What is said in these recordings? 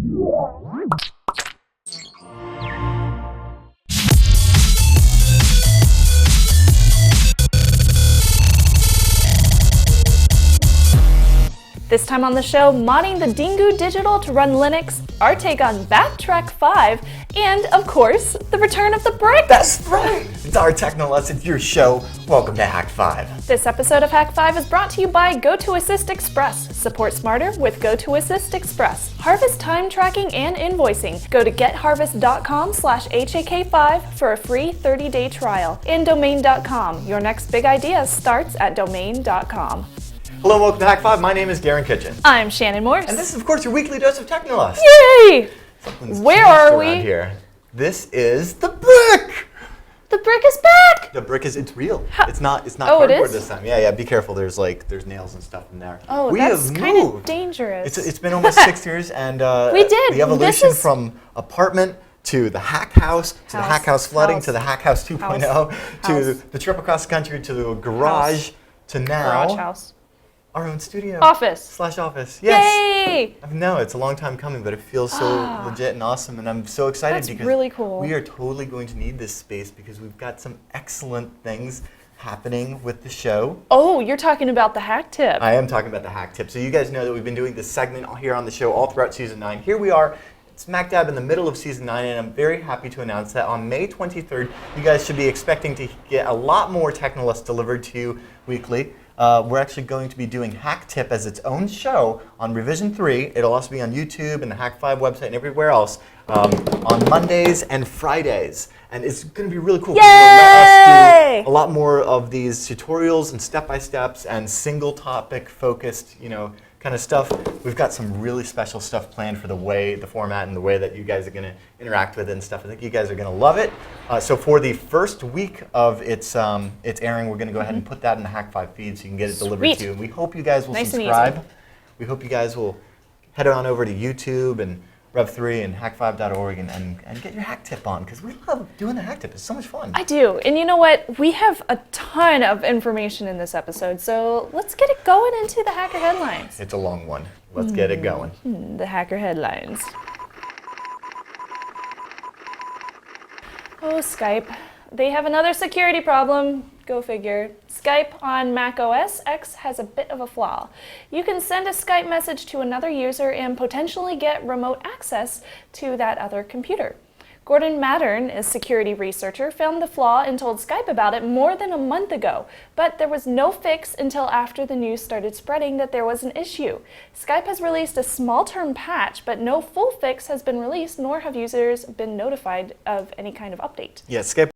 This time on the show, modding the Dingoo Digital to run Linux, our take on BackTrack-5, and, of course, the return of the brick! That's right! It's our Technoless, it's your show. Welcome to Hak5. This episode of Hak5 is brought to you by GoToAssist Express. Support smarter with GoToAssist Express. Harvest time tracking and invoicing. Go to getharvest.com/HAK5 for a free 30-day trial. And domain.com. Your next big idea starts at domain.com. Hello and welcome to Hak5. My name is Garen Kitchen. I'm Shannon Morse. And this is, of course, your weekly dose of Technoless. Yay! Where are we? Here. This is the brick! The brick is back! The brick is, it's real. How? It's not Oh, cardboard it is? this time. Yeah, be careful. There's nails and stuff in there. Oh, we that's have kind of moved. dangerous. It's been almost 6 years, and we did. The evolution from apartment to the Hack House, to the Hack House flooding, to the Hack House 2.0, to the trip across the country, to the garage, to now Garage house. our own studio. Office. /office. Yes. Yay! I know it's a long time coming, but it feels so legit and awesome, and I'm so excited That's because really cool. we are totally going to need this space because we've got some excellent things happening with the show. Oh, you're talking about the hack tip. I am talking about the hack tip. So you guys know that we've been doing this segment here on the show all throughout season 9. Here we are. Smack dab in the middle of season 9, and I'm very happy to announce that on May 23rd, you guys should be expecting to get a lot more Technoless delivered to you weekly. We're actually going to be doing Hack Tip as its own show on Revision 3. It'll also be on YouTube and the Hak5 website and everywhere else on Mondays and Fridays. And it's going to be really cool. Yay! It'll let us do a lot more of these tutorials and step-by-steps and single topic focused, kind of stuff. We've got some really special stuff planned for the format and the way that you guys are going to interact with it and stuff. I think you guys are going to love it. So for the first week of its airing, we're going to go ahead and put that in the Hak5 feed so you can get it delivered to you. And we hope you guys will subscribe. We hope you guys will head on over to YouTube and Rev3 and Hak5.org and get your hack tip on, because we love doing the hack tip. It's so much fun. I do. And you know what? We have a ton of information in this episode, so let's get it going into the hacker headlines. It's a long one. Let's get it going. The hacker headlines. Oh, Skype. They have another security problem. Go figure. Skype on Mac OS X has a bit of a flaw. You can send a Skype message to another user and potentially get remote access to that other computer. Gordon Mattern, a security researcher, found the flaw and told Skype about it more than a month ago, but there was no fix until after the news started spreading that there was an issue. Skype has released a small-term patch, but no full fix has been released, nor have users been notified of any kind of update. Yeah, Skype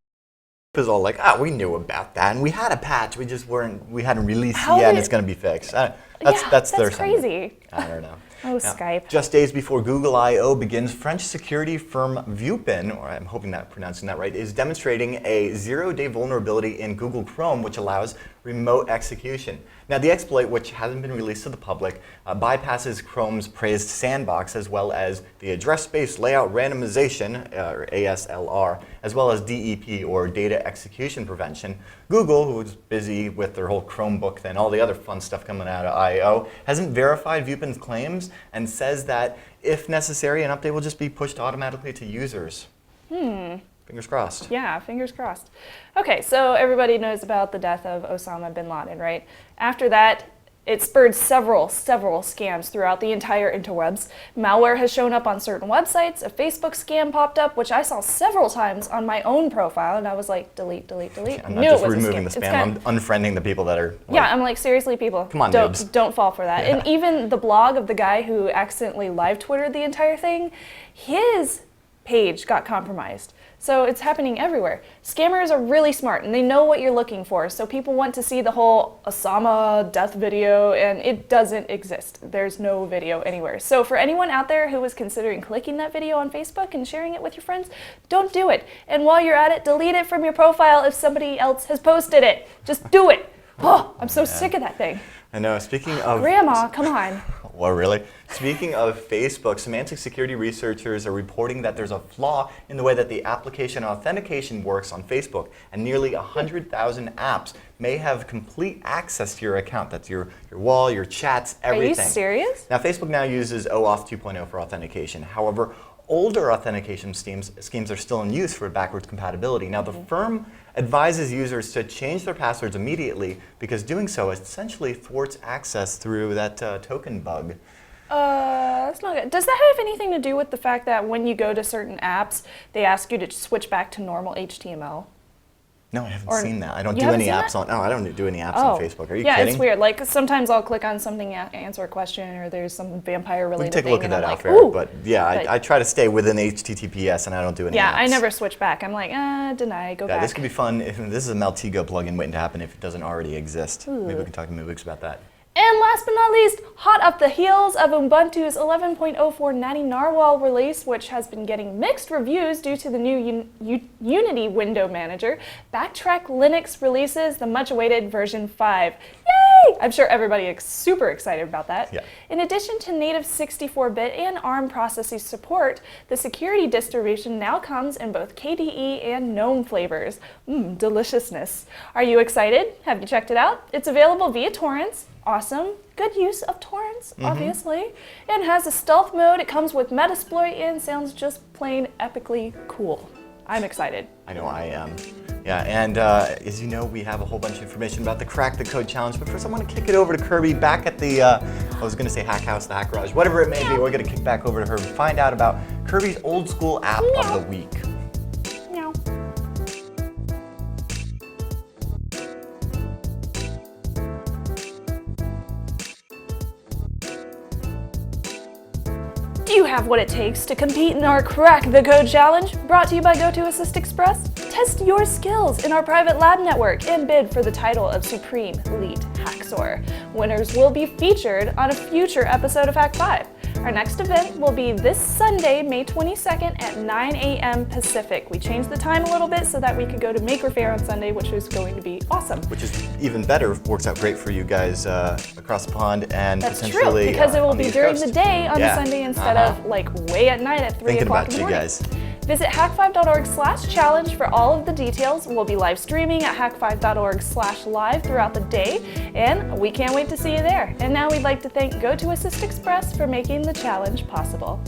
is all like, we knew about that, and we had a patch, we hadn't released it yet, and it's going to be fixed. That's their crazy. I don't know. Oh, now, Skype. Just days before Google I/O begins, French security firm Viewpin, or I'm hoping that I'm pronouncing that right, is demonstrating a zero-day vulnerability in Google Chrome, which allows remote execution. Now, the exploit, which hasn't been released to the public, bypasses Chrome's praised sandbox, as well as the address space layout randomization, or ASLR, as well as DEP, or data execution prevention. Google, who's busy with their whole Chromebook and all the other fun stuff coming out of I/O, hasn't verified Viewpin's claims and says that, if necessary, an update will just be pushed automatically to users. Fingers crossed. Yeah, fingers crossed. Okay, so everybody knows about the death of Osama bin Laden, right? After that, it spurred several scams throughout the entire interwebs. Malware has shown up on certain websites. A Facebook scam popped up, which I saw several times on my own profile, and I was like, delete, delete, delete. I'm not just removing the spam, I'm unfriending the people that are... Yeah, I'm like, seriously, people, come on, don't fall for that. Yeah. And even the blog of the guy who accidentally live Twittered the entire thing, his page got compromised. So it's happening everywhere. Scammers are really smart and they know what you're looking for. So people want to see the whole Osama death video, and it doesn't exist. There's no video anywhere. So for anyone out there who was considering clicking that video on Facebook and sharing it with your friends, don't do it. And while you're at it, delete it from your profile if somebody else has posted it. Just do it. Oh, I'm so sick of that thing. I know, speaking of... Grandma, come on. Well, really? Speaking of Facebook, semantic security researchers are reporting that there's a flaw in the way that the application authentication works on Facebook, and nearly 100,000 apps may have complete access to your account. That's your wall, your chats, everything. Are you serious? Now, Facebook now uses OAuth 2.0 for authentication. However, older authentication schemes are still in use for backwards compatibility. Now, the firm advises users to change their passwords immediately because doing so essentially thwarts access through that token bug. That's not good. Does that have anything to do with the fact that when you go to certain apps, they ask you to switch back to normal HTML? No, I haven't seen that. I don't You do haven't any seen apps that? on. No, I don't do any apps on Facebook. Are you yeah, kidding? it's weird. Like sometimes I'll click on something, answer a question, or there's some vampire We related can take a thing, look at and that I'm out like, there. ooh. But yeah, But- I try to stay within HTTPS, and I don't do any apps. Yeah, I never switch back. I'm like, deny, go Yeah, back. this could be fun. This is a Maltego plugin waiting to happen if it doesn't already exist. Maybe we can talk to Moobix about that. And last but not least, hot up the heels of Ubuntu's 11.04 Natty Narwhal release, which has been getting mixed reviews due to the new Unity window manager, BackTrack-Linux releases the much-awaited version 5. Yay! I'm sure everybody is super excited about that. Yeah. In addition to native 64-bit and ARM processing support, the security distribution now comes in both KDE and GNOME flavors. Deliciousness. Are you excited? Have you checked it out? It's available via torrents. Awesome. Good use of torrents, obviously. And has a stealth mode. It comes with Metasploit and sounds just plain epically cool. I'm excited. I know I am. Yeah, and as you know, we have a whole bunch of information about the Crack the Code Challenge, but first I want to kick it over to Kirby back at the, I was going to say Hack House, the Hack Garage, whatever it may be, we're going to kick back over to her and find out about Kirby's old school app of the week. Meow. Do you have what it takes to compete in our Crack the Code Challenge? Brought to you by GoToAssist Express? Test your skills in our private lab network and bid for the title of Supreme Elite Hacksaw. Winners will be featured on a future episode of Hak5. Our next event will be this Sunday, May 22nd at 9 a.m. Pacific. We changed the time a little bit so that we could go to Maker Faire on Sunday, which is going to be awesome. Which is even better, works out great for you guys across the pond and That's potentially true, because it will on the be East during Coast. the day on Yeah. Sunday instead of like way at night at 3 Thinking o'clock about in the you morning. guys. Visit hak5.org/challenge for all of the details. We'll be live streaming at hak5.org/live throughout the day, and we can't wait to see you there. And now we'd like to thank GoToAssist Express for making the challenge possible.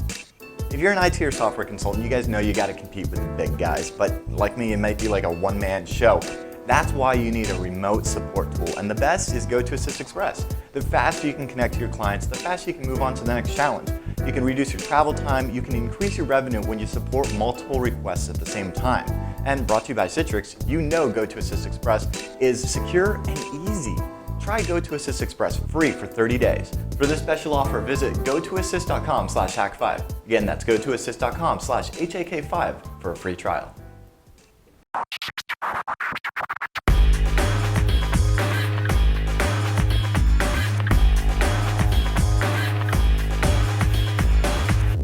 If you're an IT or software consultant, you guys know you got to compete with the big guys, but like me, it might be like a one-man show. That's why you need a remote support tool, and the best is GoToAssist Express. The faster you can connect to your clients, the faster you can move on to the next challenge. You can reduce your travel time, you can increase your revenue when you support multiple requests at the same time. And brought to you by Citrix, you know GoToAssist Express is secure and easy. Try GoToAssist Express free for 30 days. For this special offer, visit gotoassist.com/hack5. Again, that's gotoassist.com/HAK5 for a free trial.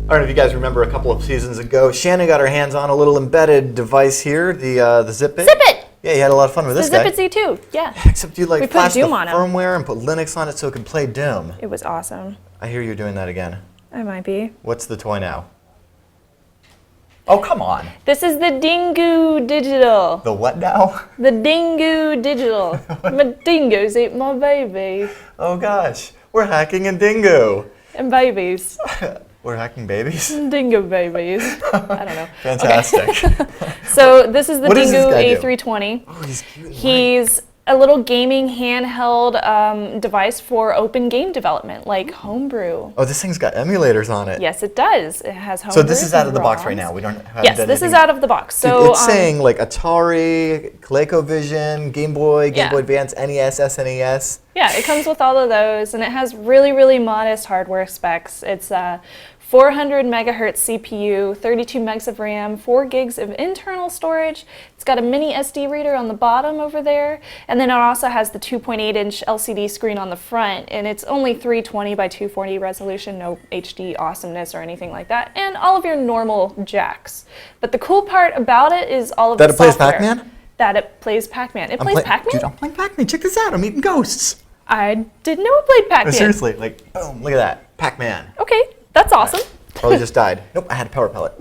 I don't know if you guys remember a couple of seasons ago, Shannon got her hands on a little embedded device here, the Zip-It. Zip-It! Yeah, you had a lot of fun with this The guy. Zip-It Z2, yeah. Except you We put flashed the Doom on 'em. firmware and put Linux on it so it could play Doom. It was awesome. I hear you're doing that again. I might be. What's the toy now? Oh, come on. This is the Dingoo Digital. The what now? The Dingoo Digital. My dingoes ate my baby. Oh gosh, we're hacking a dingo. And babies. We're hacking babies? Dingo babies. I don't know. Fantastic. So this is the What does this Dingoo guy do? A320. Oh, he's cute. and He's a little gaming handheld device for open game development, like Homebrew. white. Oh, this thing's got emulators on it. Yes, it does. It has Homebrew. So this is out of the box right now. We don't have Yes, this is out of the box. Dude, So it's saying like Atari, ColecoVision, Game Boy, Game Yeah. Boy Advance, NES, SNES. yeah, it comes with all of those, and it has really, really modest hardware specs. It's 400 megahertz CPU, 32 megs of RAM, 4 gigs of internal storage. It's got a mini SD reader on the bottom over there, and then it also has the 2.8-inch LCD screen on the front, and it's only 320 by 240 resolution, no HD awesomeness or anything like that, and all of your normal jacks. But the cool part about it is all of That the it plays software. Pac-Man? That it plays Pac-Man. It plays Pac-Man? Dude, I'm playing Pac-Man. Check this out. I'm eating ghosts. I didn't know it played No, Pac-Man. seriously, like, boom, look at that. Pac-Man. Okay, that's awesome. Probably just died. Nope, I had a power pellet.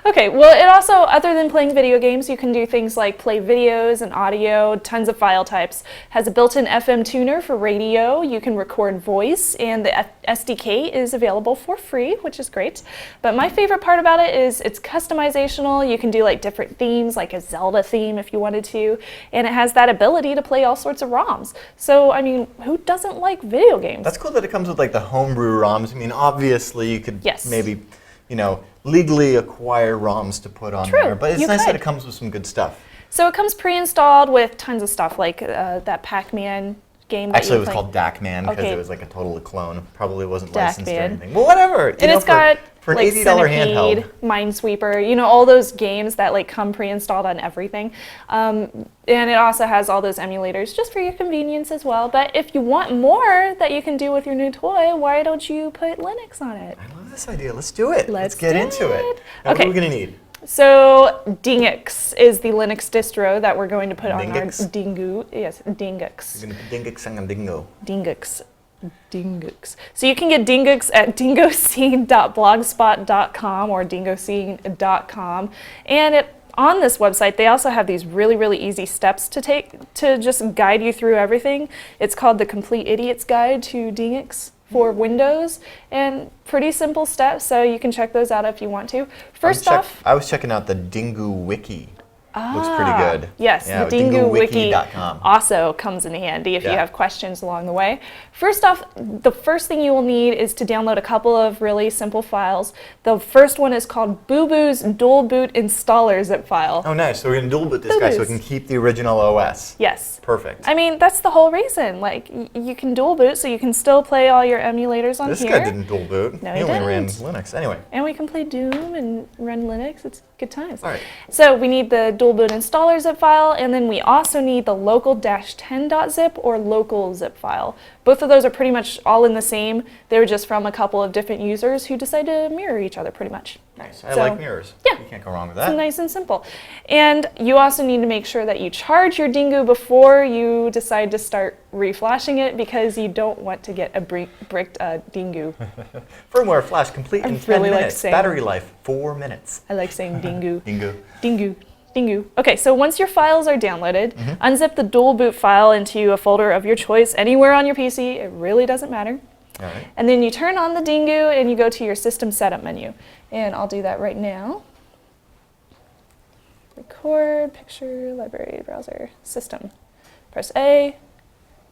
Okay, well, it also, other than playing video games, you can do things like play videos and audio, tons of file types. Has a built-in FM tuner for radio. You can record voice, and the SDK is available for free, which is great. But my favorite part about it is it's customizational. You can do like different themes, like a Zelda theme if you wanted to, and it has that ability to play all sorts of ROMs. So, I mean, who doesn't like video games? That's cool that it comes with like the homebrew ROMs. I mean, obviously you could Yes. maybe, you know, legally acquire ROMs to put on True, there, but it's you nice that could. it comes with some good stuff. So it comes pre-installed with tons of stuff, like that Pac-Man game that Actually, you it was play. called DACman because Okay. it was like a total clone. Probably wasn't licensed or DACman. anything. Well, whatever. And it's got for an like $80 Centipede, handheld. Minesweeper, you know, all those games that like come pre-installed on everything. And it also has all those emulators just for your convenience as well. But if you want more that you can do with your new toy, why don't you put Linux on it? I love this idea. Let's do it. Let's get do into it. it. Now, Okay. What are we going to need? So Dingux is the Linux distro that we're going to put on our Dingux? Dingu. Yes, Dingux. We're going to put Dingux on Dingo. Dingux. Dingux. So you can get Dingux at dingoscene.blogspot.com or dingoscene.com. And on this website, they also have these really, really easy steps to take to just guide you through everything. It's called the Complete Idiot's Guide to Dingux for Windows, and pretty simple steps, so you can check those out if you want to. First off, I was checking out the Dingu Wiki. Looks pretty good. Yes, Yeah, the Dingu Wiki dingowiki.com. also comes in handy if you Yeah. have questions along the way. First off, the first thing you will need is to download a couple of really simple files. The first one is called Boo Boo's Dual Boot Installer zip file. Oh, nice. So we're going to dual boot this guy so we can keep the original OS. Yes. Perfect. I mean, that's the whole reason. Like, you can dual boot, so you can still play all your emulators on This here. guy didn't dual boot. No, he he only ran didn't. Linux. Anyway. And we can play Doom and run Linux. It's good times. All right. So we need the dual boot installer zip file, and then we also need the local-10.zip or local zip file. Both of those are pretty much all in the same. They were just from a couple of different users who decided to mirror each other pretty much. Nice. I So, like mirrors. yeah. You can't go wrong with It's that. nice and simple. And you also need to make sure that you charge your Dingu before you decide to start reflashing it, because you don't want to get a bricked Dingu. Firmware flash complete in 10 really like minutes. saying- Battery life 4 minutes. I like saying Dingu. Dingu. Dingu. Dingu. Okay, so once your files are downloaded, unzip the dual boot file into a folder of your choice anywhere on your PC. It really doesn't matter. All right. And then you turn on the Dingu and you go to your system setup menu. And I'll do that right now. Record, picture, library, browser, system. Press A,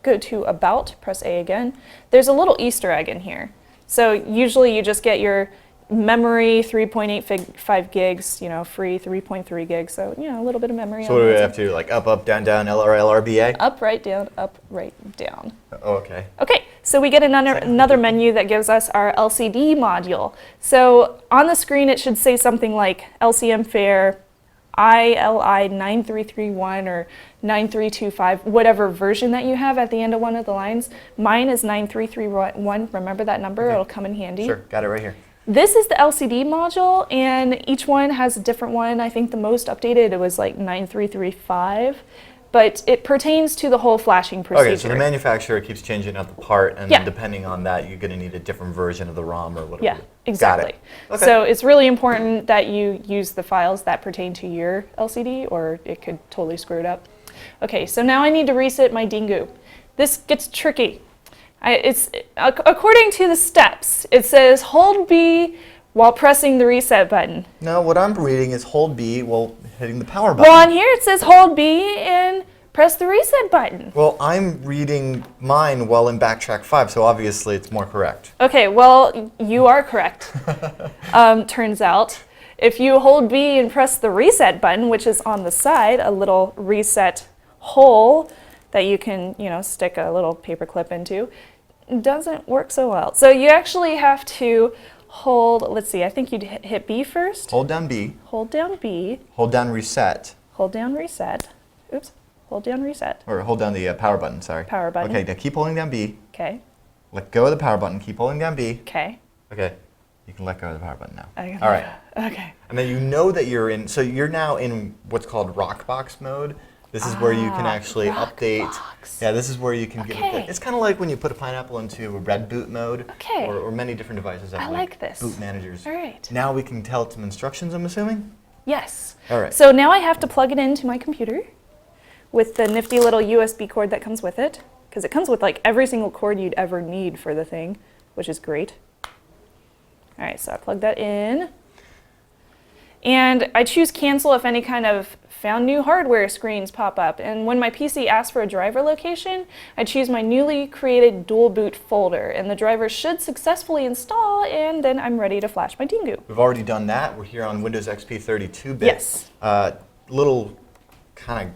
go to About, press A again. There's a little Easter egg in here. So usually you just get your memory 3.85 gigs, you know, free 3.3 gigs. So, you know, a little bit of memory. So on what do we that have side. to do? Like up, down, LRBA? Up, right, down, up, right, down. Oh, okay. Okay, so we get another menu that gives us our LCD module. So on the screen it should say something like LCM Fair ILI 9331 or 9325, whatever version that you have at the end of one of the lines. Mine is 9331. Remember that number, Okay. it'll come in handy. Sure, got it right here. This is the LCD module, and each one has a different one. I think the most updated, it was like 9335, but it pertains to the whole flashing procedure. Okay, so the manufacturer keeps changing out the part, and Yeah. then depending on that, you're going to need a different version of the ROM or whatever. Yeah, exactly. Got it. Okay. So it's really important that you use the files that pertain to your LCD, or it could totally screw it up. Okay, so now I need to reset my Dingu. This gets tricky. According to the steps, it says hold B while pressing the reset button. No, what I'm reading is hold B while hitting the power button. Well, on here it says hold B and press the reset button. Well, I'm reading mine while in BackTrack-5, so obviously it's more correct. Okay, well, you are correct. Turns out, if you hold B and press the reset button, which is on the side, a little reset hole that you can, you know, stick a little paper clip into, it doesn't work so well. So you actually have to hold, let's see, I think you'd hit B first. Hold down B, Hold down B, hold down reset, hold down reset. Oops, hold down reset. or hold down the power button, sorry. Power button. Okay, now keep holding down B, Okay, let go of the power button, keep holding down B. okay. Okay, you can let go of the power button now. I got All right. Okay. And then you know that you're in, so you're now in what's called Rockbox mode. This is where you can actually update. Box. Yeah, this is where you can give it. Okay. It's kind of like when you put a pineapple into a red boot mode, Okay. or many different devices have I like this. boot managers. All right. Now we can tell it some instructions, I'm assuming? Yes. All right. So now I have to plug it into my computer with the nifty little USB cord that comes with it, because it comes with like every single cord you'd ever need for the thing, which is great. All right, so I plug that in. And I choose cancel if any kind of found new hardware screens pop up. And when my PC asks for a driver location, I choose my newly created dual boot folder, and the driver should successfully install, and then I'm ready to flash my Dingu. We've already done that. We're here on Windows XP 32-bit. Yes. Little kind of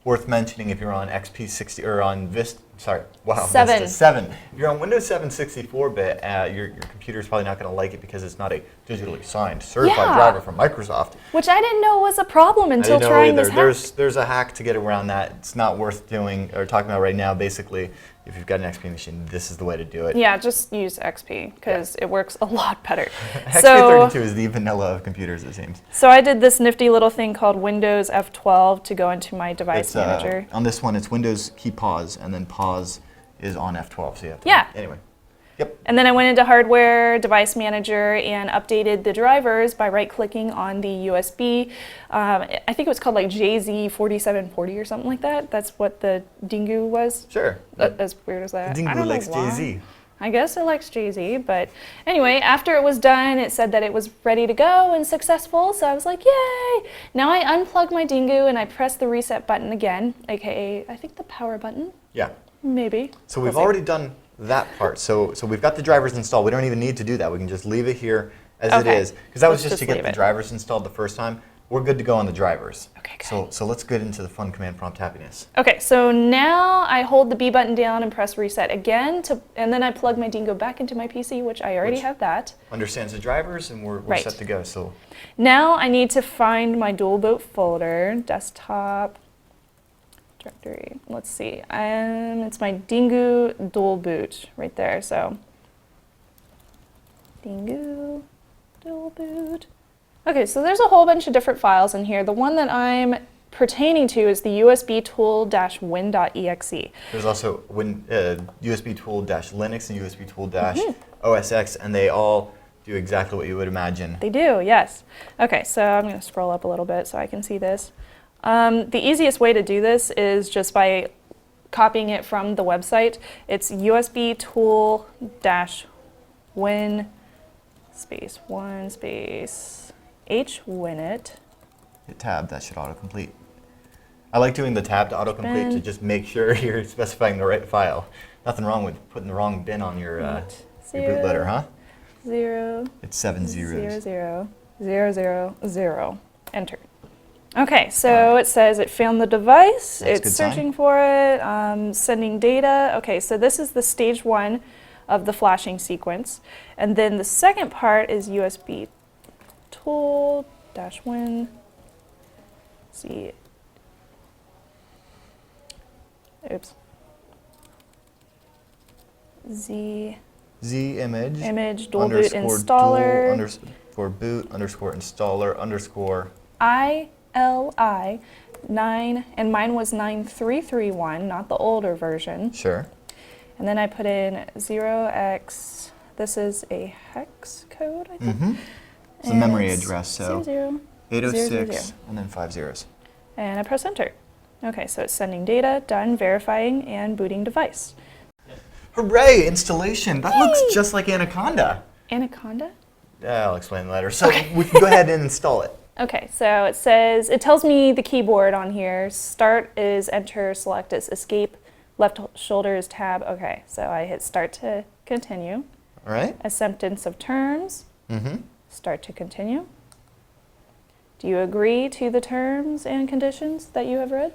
worth mentioning if you're on XP 60 or on Vista. Sorry, wow, 7. Vista 7. If you're on Windows 7 64-bit, your computer is probably not going to like it because it's not a digitally signed certified driver from Microsoft. Which I didn't know was a problem until trying this hack. There's a hack to get around that. It's not worth doing or talking about right now. Basically, if you've got an XP machine, this is the way to do it. Yeah, just use XP because it works a lot better. XP 32 is the vanilla of computers, it seems. So I did this nifty little thing called Windows F12 to go into my device manager. On this one, it's Windows key pause, and then pause is on F12. So you have to, anyway. Yep. And then I went into Hardware, Device Manager, and updated the drivers by right-clicking on the USB. I think it was called like JZ4740 or something like that. That's what the Dingu was. Sure. As weird as that. Dingu likes JZ. I guess it likes JZ, but anyway, after it was done, it said that it was ready to go and successful, so I was like, yay! Now I unplug my Dingu and I press the reset button again, aka, I think the power button? Yeah. Maybe. So we've already done that part. So we've got the drivers installed. We don't even need to do that. We can just leave it here as it is. Because that was just to get the drivers installed the first time. We're good to go on the drivers. Okay, good. So let's get into the fun command prompt happiness. Okay, so now I hold the B button down and press reset again, and then I plug my Dingo back into my PC, which I already have that. Understands the drivers, and we're set to go. So now I need to find my dual boot folder, desktop, directory. Let's see, it's my Dingu dual boot right there. So Dingu dual boot. Okay, so there's a whole bunch of different files in here. The one that I'm pertaining to is the USB tool-win.exe. There's also USB tool-linux and USB tool-OS X, and they all do exactly what you would imagine. They do, yes. Okay, so I'm going to scroll up a little bit so I can see this. The easiest way to do this is just by copying it from the website. It's USB tool-win space 1 space hwinit. Hit tab, that should autocomplete. I like doing the tab to autocomplete to just make sure you're specifying the right file. Nothing wrong with putting the wrong bin on your bootloader, huh? 0. It's 7 zeros. 0, 0, 0, 0, 0. Enter. Okay, so it says it found the device. It's searching for it, sending data. Okay, so this is the stage 1 of the flashing sequence. And then the second part is USB tool-win. See. Oops. Z image dual boot installer underscore boot underscore installer underscore ILI 9, and mine was 9331, not the older version. Sure. And then I put in 0x. This is a hex code, I think. Mm-hmm. It's a memory address, so 806 806 and then 5 zeros. And I press enter. Okay, so it's sending data, done, verifying, and booting device. Hooray, installation. That looks just like Anaconda. Anaconda? Yeah, I'll explain later. So we can go ahead and install it. Okay, so it says, it tells me the keyboard on here. Start is enter, select is escape, left shoulder is tab. Okay, so I hit start to continue. All right. Acceptance of terms. Mm-hmm. Start to continue. Do you agree to the terms and conditions that you have read?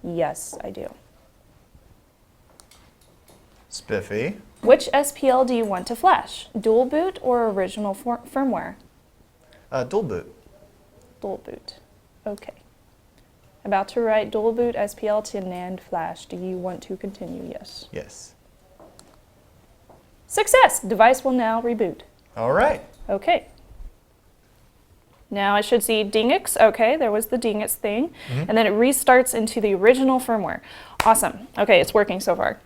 Yes, I do. Spiffy. Which SPL do you want to flash? Dual boot or original firmware? Dual boot. Dual boot. Okay. About to write dual boot SPL to NAND flash. Do you want to continue? Yes. Yes. Success! Device will now reboot. All right. Okay. Now I should see Dingux. Okay, there was the Dingux thing. And then it restarts into the original firmware. Awesome. Okay, it's working so far.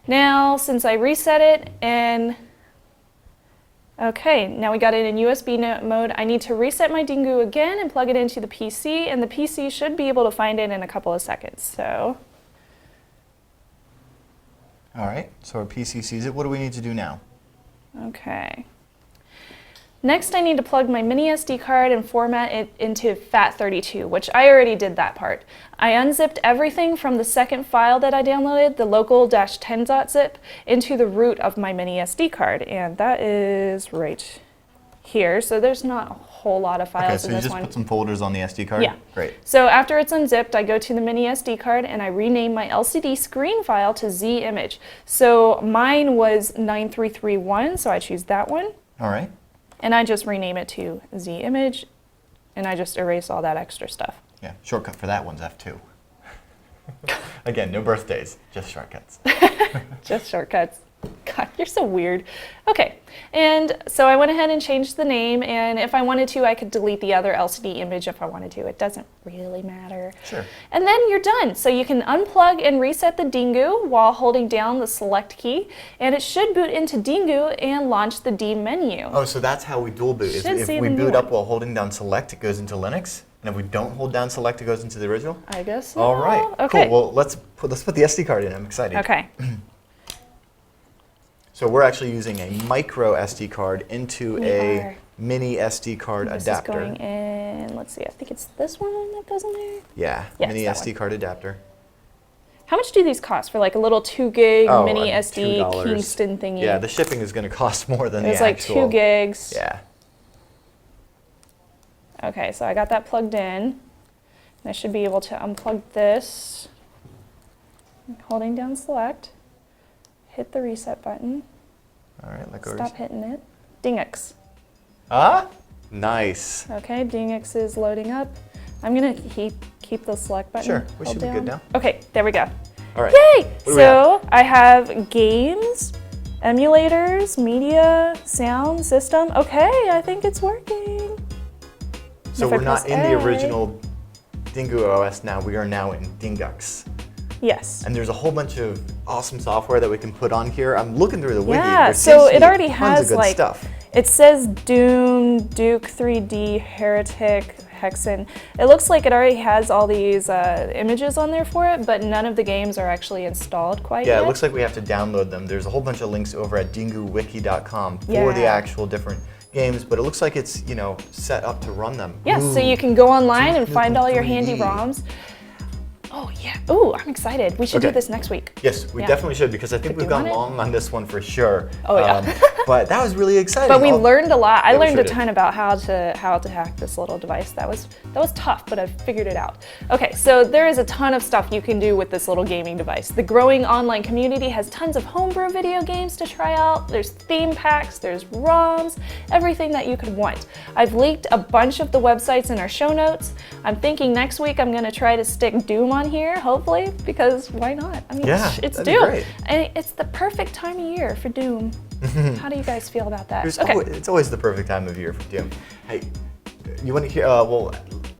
Now, since I reset it and okay, now we got it in USB mode, I need to reset my Dingu again and plug it into the PC, and the PC should be able to find it in a couple of seconds. So, all right, so our PC sees it. What do we need to do now? okay. Next, I need to plug my mini SD card and format it into FAT32, which I already did that part. I unzipped everything from the second file that I downloaded, the local-10.zip, into the root of my mini SD card, and that is right here. So there's not a whole lot of files in this one. Okay, so you just put some folders on the SD card? Yeah. Great. So after it's unzipped, I go to the mini SD card and I rename my LCD screen file to Z image. So mine was 9331, so I choose that one. All right. And I just rename it to Z image, and I just erase all that extra stuff. Yeah, shortcut for that one's F2. Again, no birthdays, just shortcuts. Just shortcuts. God, you're so weird. Okay, and so I went ahead and changed the name, and if I wanted to, I could delete the other LCD image if I wanted to. It doesn't really matter. Sure. And then you're done. So you can unplug and reset the Dingu while holding down the select key, and it should boot into Dingu and launch the D menu. Oh, so that's how we dual boot. If we boot up while holding down select, it goes into Linux, and if we don't hold down select, it goes into the original? I guess so. All right, Okay. cool. Well, let's put the SD card in. I'm excited. Okay. So we're actually using a micro SD card into a mini SD card This adapter. is going in, let's see, I think it's this one that goes in there. Yeah, Yes, mini that SD card adapter. How much do these cost for like a little 2 gig Oh, mini $2. SD Kingston thingy? Yeah, the shipping is going to cost more than It was the like actual. 2 gigs. Yeah. Okay, so I got that plugged in. And I should be able to unplug this. Holding down select. Hit the reset button. All right, let go. Stop hitting it. Dingux. Ah, nice. Okay, Dingux is loading up. I'm gonna keep the select button. Sure, we held should be good down. now. Okay, there we go. All right. Yay! What do we have? So I have games, emulators, media, sound, system. Okay, I think it's working. So If I we're not press in the A. original Dingu OS now. We are now in Dingux. Yes. And there's a whole bunch of awesome software that we can put on here. I'm looking through the wiki. Yeah, There so seems to it be already tons has of good like, stuff. it says Doom, Duke 3D, Heretic, Hexen. It looks like it already has all these images on there for it, but none of the games are actually installed quite Yeah, yet. it looks like we have to download them. There's a whole bunch of links over at dinguwiki.com for the Yeah. actual different games, but it looks like it's, you know, set up to run them. Yes, so you can go online and find all your handy ROMs. Oh yeah, ooh, I'm excited. We should do Okay. this next week. Yes, we Yeah. definitely should, because I think But we've do you gone want it? long on this one for sure. Oh, yeah. But that was really exciting. But we learned a lot. I Yeah, we learned a sure did. ton about how to hack this little device. That was tough, but I figured it out. Okay, so there is a ton of stuff you can do with this little gaming device. The growing online community has tons of homebrew video games to try out. There's theme packs, there's ROMs, everything that you could want. I've linked a bunch of the websites in our show notes. I'm thinking next week I'm gonna try to stick Doom on here, hopefully, because why not? I mean, Yeah, it's that'd be Doom. great. And it's the perfect time of year for Doom. How do you guys feel about that? It's always the perfect time of year for Doom. Hey, you want to hear, well,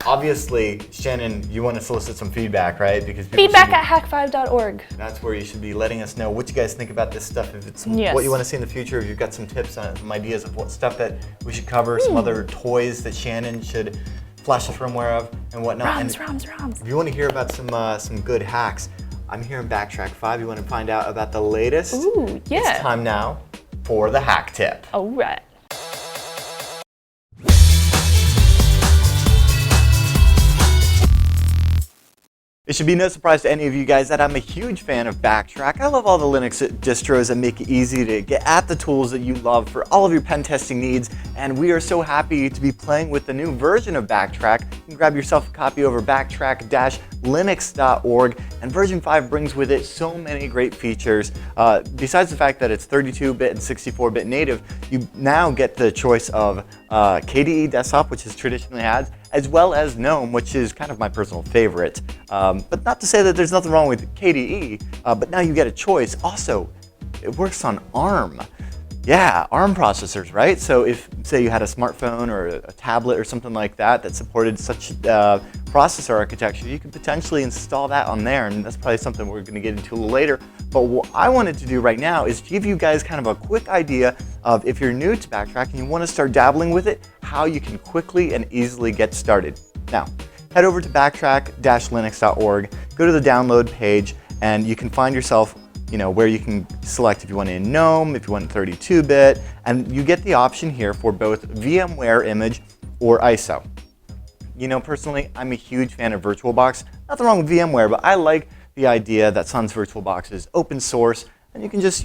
obviously, Shannon, you want to solicit some feedback, right? Because people Feedback should at hak5.org. That's where you should be letting us know what you guys think about this stuff. If it's Yes. what you want to see in the future, if you've got some tips on some ideas of what stuff that we should cover, some other toys that Shannon should flash the firmware of and whatnot. ROMs. If you want to hear about some good hacks, I'm here in BackTrack-5. You want to find out about the latest? Ooh, yeah. It's time now for the hack tip. All right. It should be no surprise to any of you guys that I'm a huge fan of BackTrack. I love all the Linux distros that make it easy to get at the tools that you love for all of your pen testing needs, and we are so happy to be playing with the new version of BackTrack. You can grab yourself a copy over backtrack-linux.org, and version 5 brings with it so many great features. Besides the fact that it's 32-bit and 64-bit native, you now get the choice of KDE Desktop, which is traditionally had, as well as GNOME, which is kind of my personal favorite. But not to say that there's nothing wrong with KDE, but now you get a choice. Also, it works on ARM. Yeah, ARM processors, right? So if, say, you had a smartphone or a tablet or something like that that supported such processor architecture, you could potentially install that on there, and that's probably something we're going to get into a little later. But what I wanted to do right now is give you guys kind of a quick idea of, if you're new to BackTrack and you want to start dabbling with it, how you can quickly and easily get started. Now, head over to backtrack-linux.org, go to the download page, and you can find yourself where you can select if you want it in GNOME, if you want 32-bit, and you get the option here for both VMware image or ISO. Personally, I'm a huge fan of VirtualBox. Nothing wrong with VMware, but I like the idea that Sun's VirtualBox is open source, and you can just,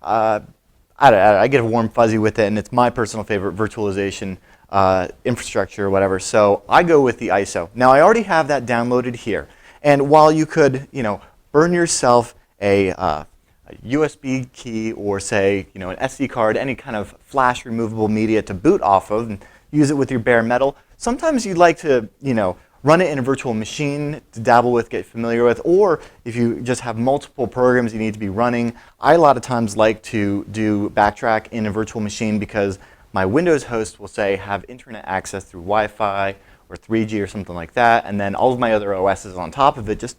I get a warm fuzzy with it, and it's my personal favorite virtualization infrastructure or whatever. So I go with the ISO. Now, I already have that downloaded here, and while you could, burn yourself a USB key or, say, an SD card, any kind of flash removable media to boot off of and use it with your bare metal. Sometimes you'd like to, run it in a virtual machine to dabble with, get familiar with, or if you just have multiple programs you need to be running. I a lot of times like to do BackTrack in a virtual machine because my Windows host will, say, have internet access through Wi-Fi or 3G or something like that, and then all of my other OSs on top of it just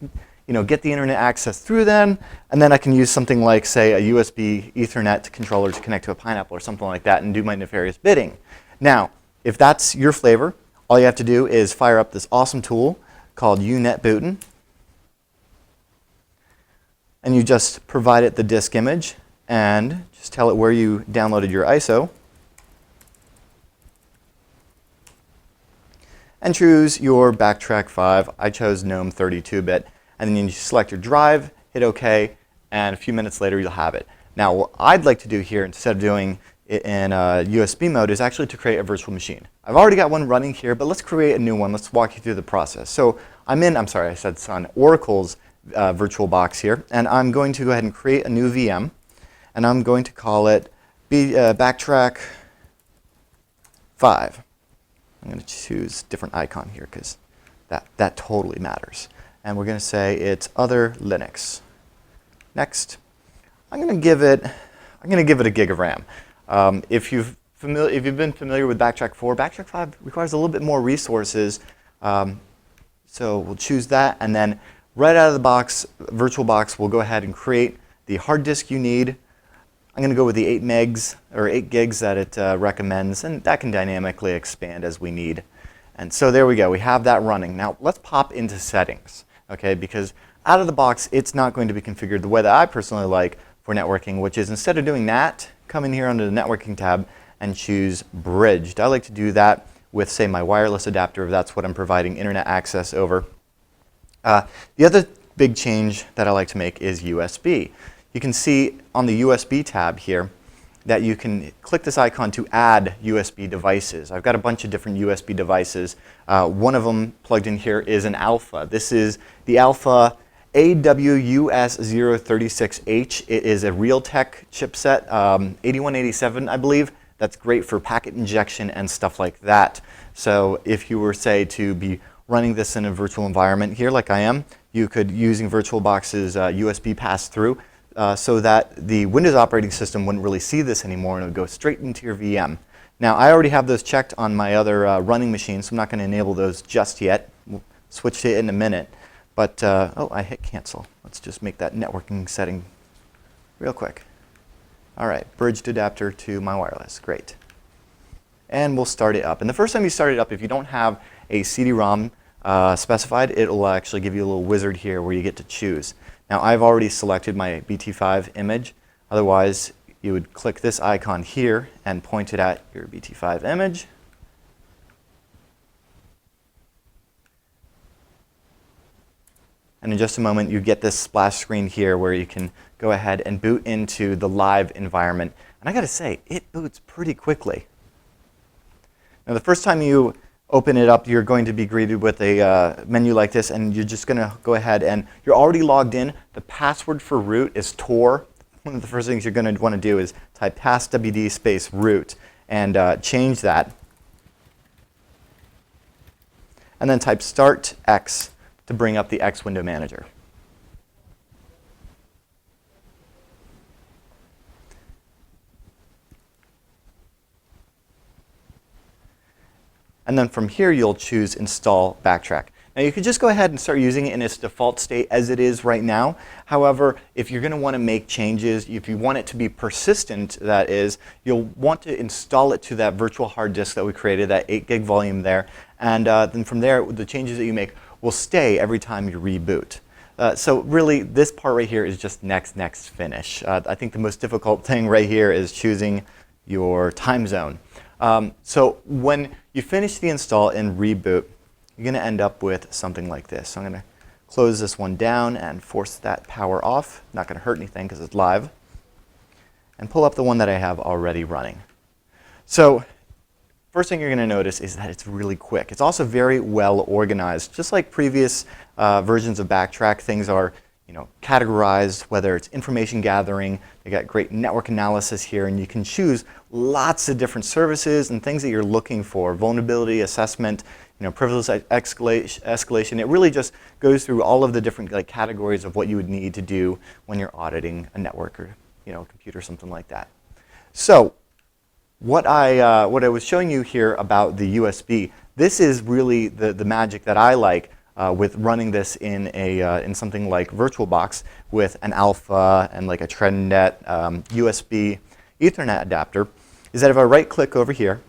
get the internet access through them, and then I can use something like, say, a USB Ethernet controller to connect to a Pineapple or something like that and do my nefarious bidding. Now, if that's your flavor, all you have to do is fire up this awesome tool called UNetbootin, and you just provide it the disk image and just tell it where you downloaded your ISO, and choose your BackTrack 5. I chose GNOME 32-bit. And then you select your drive, hit OK, and a few minutes later you'll have it. Now, what I'd like to do here, instead of doing it in USB mode, is actually to create a virtual machine. I've already got one running here, but let's create a new one. Let's walk you through the process. So I'm sorry, I said Sun, Oracle's VirtualBox here, and I'm going to go ahead and create a new VM, and I'm going to call it BackTrack 5. I'm going to choose a different icon here because that totally matters. And we're going to say it's other Linux. Next, I'm going to give it a gig of RAM. If you've been familiar with BackTrack 4, BackTrack 5 requires a little bit more resources. So we'll choose that, and then right out of the box, VirtualBox will go ahead and create the hard disk you need. I'm going to go with the 8 megs or 8 gigs that it recommends, and that can dynamically expand as we need. And so there we go. We have that running. Now let's pop into settings. Okay, because out of the box, it's not going to be configured the way that I personally like for networking, which is, instead of doing that, come in here under the networking tab and choose bridged. I like to do that with, say, my wireless adapter if that's what I'm providing internet access over. The other big change that I like to make is USB. You can see on the USB tab here that you can click this icon to add USB devices. I've got a bunch of different USB devices. One of them plugged in here is an Alpha. This is the Alpha AWUS036H. It is a Realtek chipset, 8187, I believe. That's great for packet injection and stuff like that. So if you were, say, to be running this in a virtual environment here, like I am, you could, using VirtualBox's USB pass-through, so that the Windows operating system wouldn't really see this anymore, and it would go straight into your VM. Now, I already have those checked on my other running machine, so I'm not going to enable those just yet. We'll switch to it in a minute. But, oh, I hit cancel. Let's just make that networking setting real quick. All right, bridged adapter to my wireless. Great. And we'll start it up. And the first time you start it up, if you don't have a CD-ROM specified, it'll actually give you a little wizard here where you get to choose. Now, I've already selected my BT5 image. Otherwise, you would click this icon here and point it at your BT5 image. And in just a moment, you get this splash screen here where you can go ahead and boot into the live environment. And I got to say, it boots pretty quickly. Now, the first time you open it up, you're going to be greeted with a menu like this, and you're just going to go ahead and you're already logged in. The password for root is Tor. One of the first things you're going to want to do is type passwd space root and change that. And then type start X to bring up the X window manager. And then from here, you'll choose Install BackTrack. Now you could just go ahead and start using it in its default state as it is right now. However, if you're going to want to make changes, if you want it to be persistent, that is, you'll want to install it to that virtual hard disk that we created, that 8 gig volume there. And then from there, the changes that you make will stay every time you reboot. So really, this part right here is just next, finish. I think the most difficult thing right here is choosing your time zone. So when you finish the install and reboot, you're going to end up with something like this. So I'm going to close this one down and force that power off. Not going to hurt anything because it's live. And pull up the one that I have already running. So first thing you're going to notice is that it's really quick. It's also very well organized. Just like previous versions of BackTrack, things are categorized, whether it's information gathering. They got great network analysis here, and you can choose lots of different services and things that you're looking for. Vulnerability assessment, privilege escalation. It really just goes through all of the different categories of what you would need to do when you're auditing a network or computer, something like that. So what I was showing you here about the USB, this is really the magic that I like with running this in something like VirtualBox with an alpha and like a TrendNet USB Ethernet adapter, is that if I right-click over here,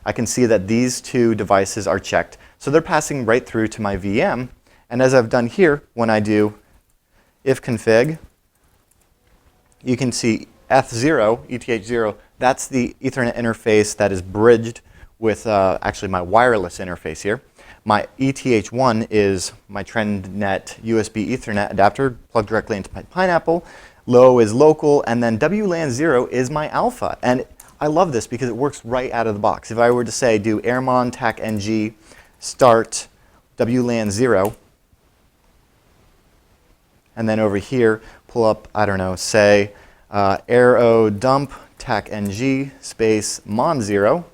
I can see that these two devices are checked. So they're passing right through to my VM. And as I've done here, when I do ifconfig, you can see F0, ETH0, that's the Ethernet interface that is bridged with actually my wireless interface here. My ETH1 is my TrendNet USB Ethernet adapter plugged directly into my Pineapple. Low is local, and then WLAN 0 is my alpha. And I love this because it works right out of the box. If I were to say do airmon tac ng start WLAN 0, and then over here pull up, I don't know, say arrow dump tac ng space mon 0.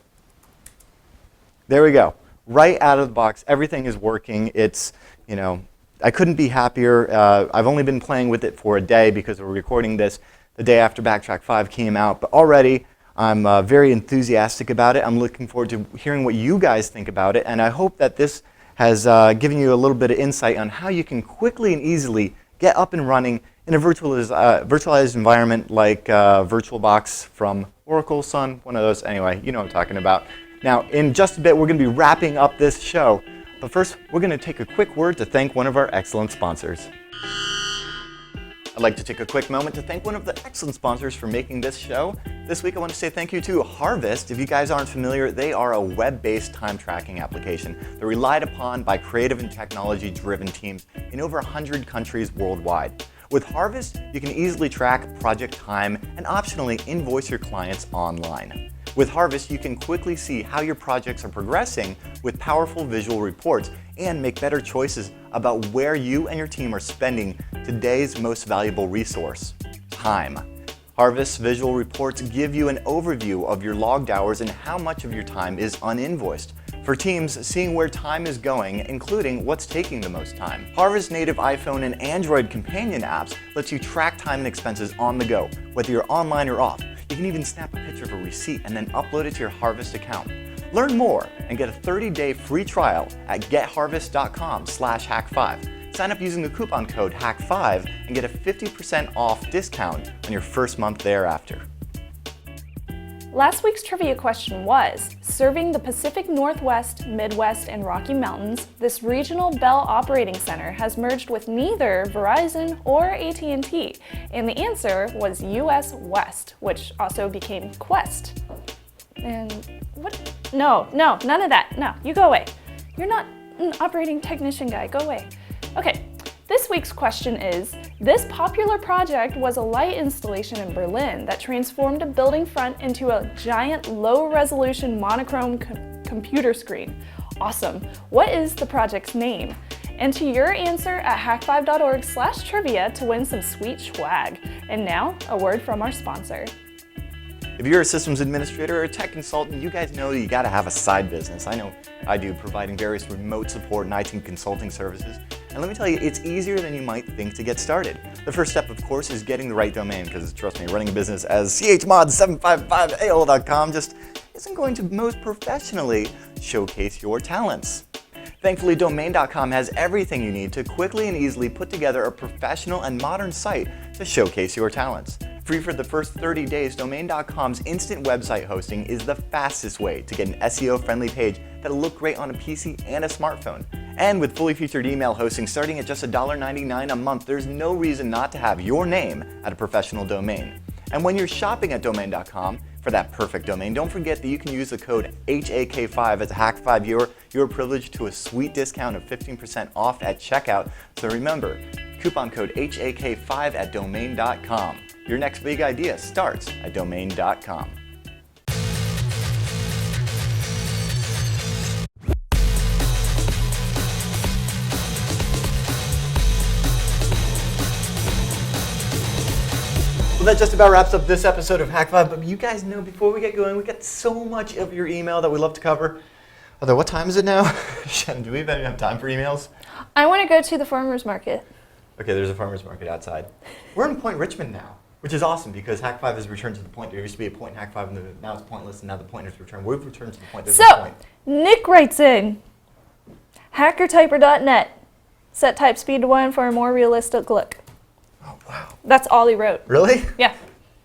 There we go. Right out of the box, everything is working. It's, I couldn't be happier. I've only been playing with it for a day because we're recording this the day after BackTrack-5 came out, but already I'm very enthusiastic about it. I'm looking forward to hearing what you guys think about it, and I hope that this has given you a little bit of insight on how you can quickly and easily get up and running in a virtualized environment like VirtualBox from Oracle, Sun, one of those. Anyway, you know what I'm talking about. Now, in just a bit, we're going to be wrapping up this show, but first, we're going to take a quick word to thank one of our excellent sponsors. I'd like to take a quick moment to thank one of the excellent sponsors for making this show. This week I want to say thank you to Harvest. If you guys aren't familiar, they are a web-based time tracking application. They're relied upon by creative and technology-driven teams in over 100 countries worldwide. With Harvest, you can easily track project time and optionally invoice your clients online. With Harvest, you can quickly see how your projects are progressing with powerful visual reports and make better choices about where you and your team are spending today's most valuable resource, time. Harvest visual reports give you an overview of your logged hours and how much of your time is uninvoiced. For teams, seeing where time is going, including what's taking the most time. Harvest native iPhone and Android companion apps lets you track time and expenses on the go, whether you're online or off. You can even snap a picture of a receipt and then upload it to your Harvest account. Learn more and get a 30-day free trial at getharvest.com/Hak5. Sign up using the coupon code Hak5 and get a 50% off discount on your first month thereafter. Last week's trivia question was, serving the Pacific Northwest, Midwest, and Rocky Mountains, this regional Bell operating center has merged with neither Verizon or AT&T, and the answer was US West, which also became Quest. And what? No, none of that. No, you go away. You're not an operating technician guy, go away. Okay. This week's question is, this popular project was a light installation in Berlin that transformed a building front into a giant low-resolution monochrome computer screen. Awesome. What is the project's name? Enter your answer at hak5.org/trivia to win some sweet swag. And now, a word from our sponsor. If you're a systems administrator or a tech consultant, you guys know you gotta have a side business. I know I do, providing various remote support and IT consulting services. And let me tell you, it's easier than you might think to get started. The first step, of course, is getting the right domain, because trust me, running a business as chmod755aol.com isn't going to most professionally showcase your talents. Thankfully, Domain.com has everything you need to quickly and easily put together a professional and modern site to showcase your talents. Free for the first 30 days, Domain.com's instant website hosting is the fastest way to get an SEO-friendly page that'll look great on a PC and a smartphone. And with fully featured email hosting starting at just $1.99 a month, there's no reason not to have your name at a professional domain. And when you're shopping at Domain.com for that perfect domain, don't forget that you can use the code HAK5 as a Hak5 viewer. You're privileged to a sweet discount of 15% off at checkout. So remember, coupon code HAK5 at Domain.com. Your next big idea starts at Domain.com. Well, that just about wraps up this episode of Hak5, but you guys know before we get going, we got so much of your email that we love to cover. Although, what time is it now? Shannon, do we even have time for emails? I want to go to the farmer's market. Okay, there's a farmer's market outside. We're in Point Richmond now, which is awesome because Hak5 has returned to the point. There used to be a point in Hak5, and now it's pointless, and now the point has returned. We've returned to the point. There's a point. Nick writes in, hackertyper.net, set type speed to 1 for a more realistic look. Oh, wow. That's all he wrote. Really? Yeah.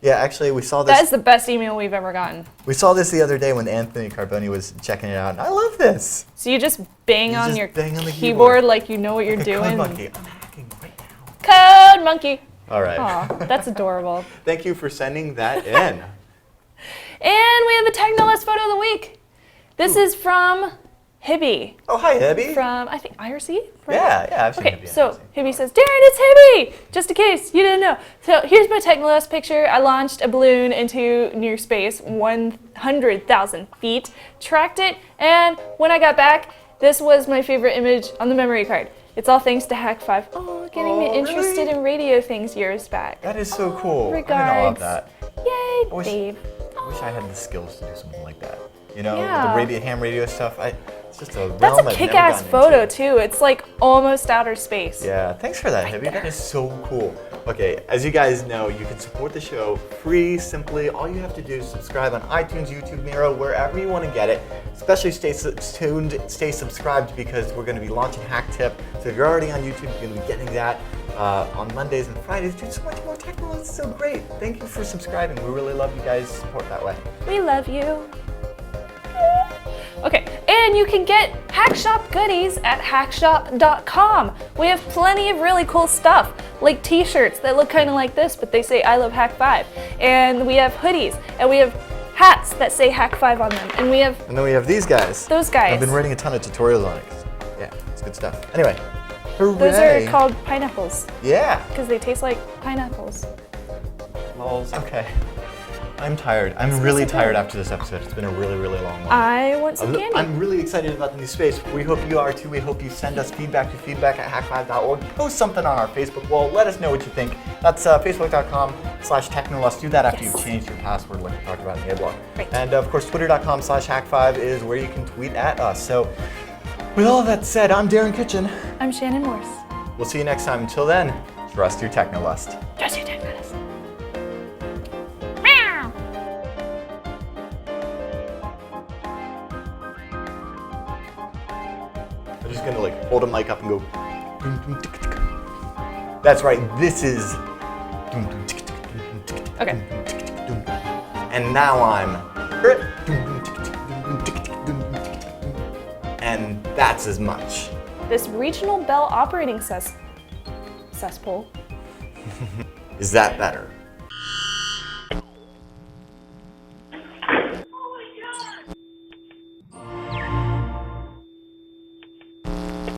Yeah, actually, we saw this. That is the best email we've ever gotten. We saw this the other day when Anthony Carboni was checking it out, and I love this. So you just bang You on just your bang on the keyboard like you know what you're Like a doing. code monkey. I'm hacking right now. Code monkey. All right. Aw, that's adorable. Thank you for sending that in. And we have the Technolist photo of the week. This is from Hibby. Oh, hi, Hibby. From, I think, IRC? Right? Yeah, I've seen Okay, Hibby. so Hibby says, Darren, it's Hibby! Just in case you didn't know. So here's my Technolist picture. I launched a balloon into near space, 100,000 feet, tracked it, and when I got back, this was my favorite image on the memory card. It's all thanks to Hak5. Oh, getting me interested in radio things years back. That is so cool. Regards. I'm gonna love that. Yay, wish- Dave. I wish I had the skills to do something like that. You know, Yeah. the ham radio stuff. It's just a realm That's a I've never kick-ass gotten photo, into. too. It's like almost outer space. Yeah, thanks for that, Hibby. That is so cool. Okay, as you guys know, you can support the show free, simply. All you have to do is subscribe on iTunes, YouTube, Miro, wherever you want to get it. Especially stay tuned, stay subscribed because we're going to be launching Hack Tip. So if you're already on YouTube, you're going to be getting that on Mondays and Fridays. Dude, so much more technical. It's so great. Thank you for subscribing. We really love you guys' support that way. We love you. Okay, and you can get Hackshop goodies at hackshop.com. We have plenty of really cool stuff, like t-shirts that look kind of like this, but they say I love Hak5. And we have hoodies, and we have hats that say Hak5 on them. And we have And then we have these guys. those guys. I've been writing a ton of tutorials on it. Yeah, it's good stuff. Anyway, hooray. Those are called pineapples, Yeah. because they taste like pineapples. Lols. Okay. I'm tired. I'm really tired after this episode. It's been a really, really long one. I want some candy. I'm really excited about the new space. We hope you are too. We hope you send us feedback to feedback@hak5.org. Post something on our Facebook wall. Let us know what you think. That's facebook.com/technolust. Do that after Yes. you've changed your password like we talked about in the blog. Right. And of course, twitter.com/hak5 is where you can tweet at us. So with all that said, I'm Darren Kitchen. I'm Shannon Morse. We'll see you next time. Until then, trust your Technolust. Trust your Technolist. I'm just gonna like hold a mic up and go. That's right. This is. Okay. And now I'm. And that's as much. This regional bell operating cesspool. Is that better?